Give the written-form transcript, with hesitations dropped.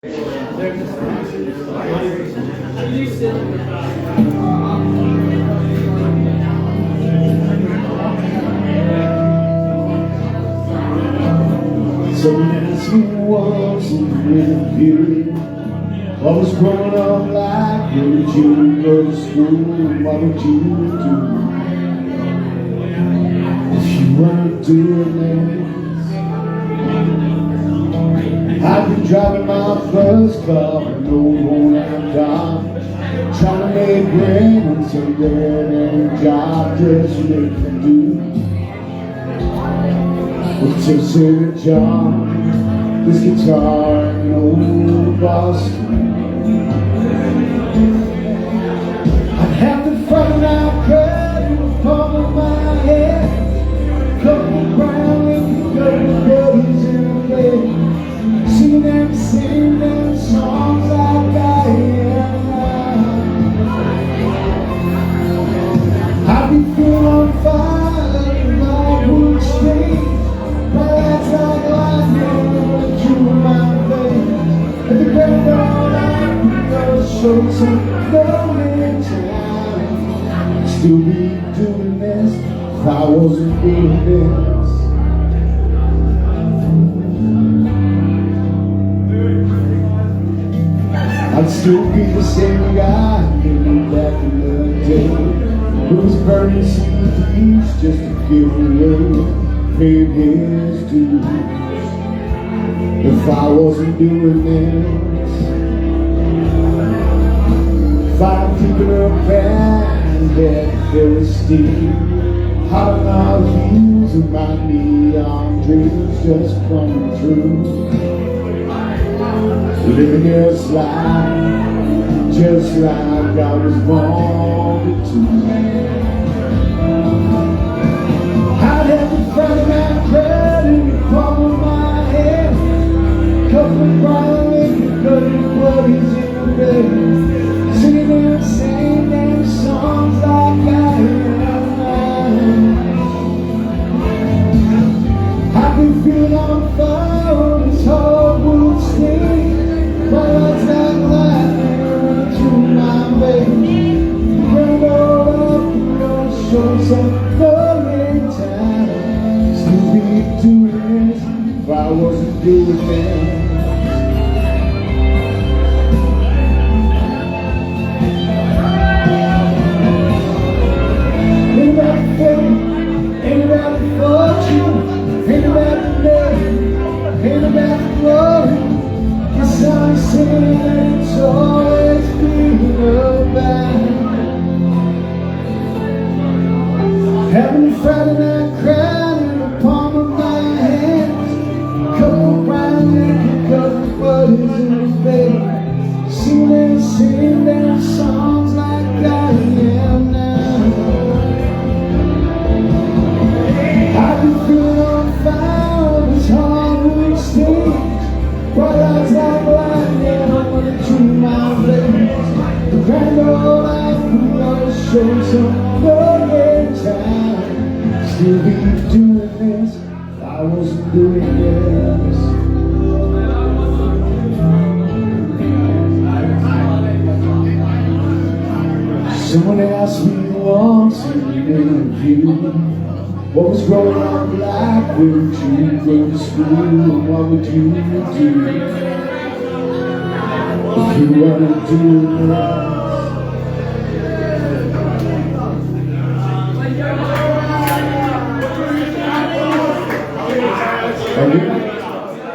Someone asked me once in an interview, what was growing up like? Where did you go to school? What would you do if you weren't doing this? I've been driving my first car, an old worn-out Dodge, trying to make rent on some dead-end job, just making do. With just a job, this guitar, and old Boston. I'd have to find out credit in the palm of my head, couple brown and couple buddies in the bed, singing them same damn songs like I am. I'd be feeling on fire if I would stay. Lights like lightning through my veins. At the grand old I'll show some lonely time. I'd still be doing this if I wasn't doing this. I'd still be the same guy living back in the day, who was burning CDs just to give away, paid his dues. If I wasn't doing this, if I'm keeping a band that Philistine, hot on our heels and my neon dreams just coming through, living this life just like I was born to. I'd have to find my credit in the palm of my hand, couple of brown and couple buddies in the bed, singing them same damn songs like I am. I've been feeling on fire on this hardwood stage, my lights like lightning running through my veins. Grand old up and gonna show some lonely time. Still be doing this if I wasn't doing this. Ain't about the fame, ain't about the fortune, ain't about the name, ain't about the glory. Guess I'm saying it's always been about having a Friday night crowd in the palm of my hands, couple brown naked, couple buddies in the bed, singing them same damn songs like I am now. I've been feeling on fire on this hardwood stage, bright lights like lightning running through my veins. The grand old life we always show some lonely time. Still be doing this if I wasn't doing this. Someone asked me once in an interview, what was growing up like? Where would you go to school and what would you do if you weren't doing this? And